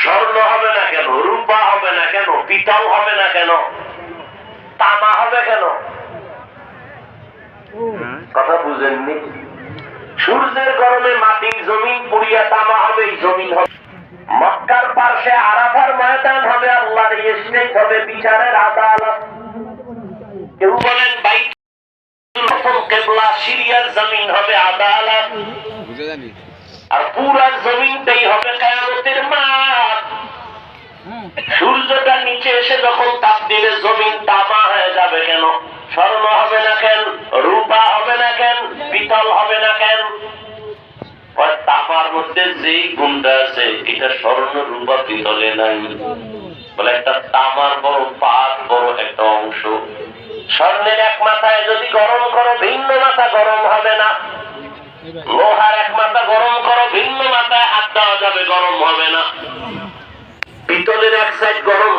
স্বর্ণ হবে না কেন, রূপা হবে না কেন, পিতল হবে না কেন, তামা হবে কেন? কথা বুঝেননি? সূর্যের গরমে মাটির জমিন পুড়িয়া তামা হবে, এই জমিন হবে। মক্কার পাশে আরাফার ময়দান হবে, আল্লাহর স্টেজ হবে, বিচারের আদালত। কেউ বলেন বাইতুল কিবলা, সিরিয়ার জমিন হবে আদালত, আর পুরা জমিনটাই হবে কিয়ামতের মাঠ। সূর্যটা নিচে এসে যখন তাপ দিলে জমিন তামা হয়ে যাবে কেন? স্বর্ণ হবে না কেন, রূপা হবে না কেন, পিতল হবে না কেন? তামার মধ্যে যেই গুণটা আছে এটা স্বর্ণ রূপা পিতলে নাই। বলে একটা তামার বড় পাত, বড় একটা অংশ। স্বর্ণের এক মাথায় যদি গরম করো, ভিন্ন মাথা গরম হবে না। লোহার এক মাথা গরম করো, ভিন্ন মাথায় হাত দেওয়া যাবে, গরম হবে না। পিতলের এক সাইড গরম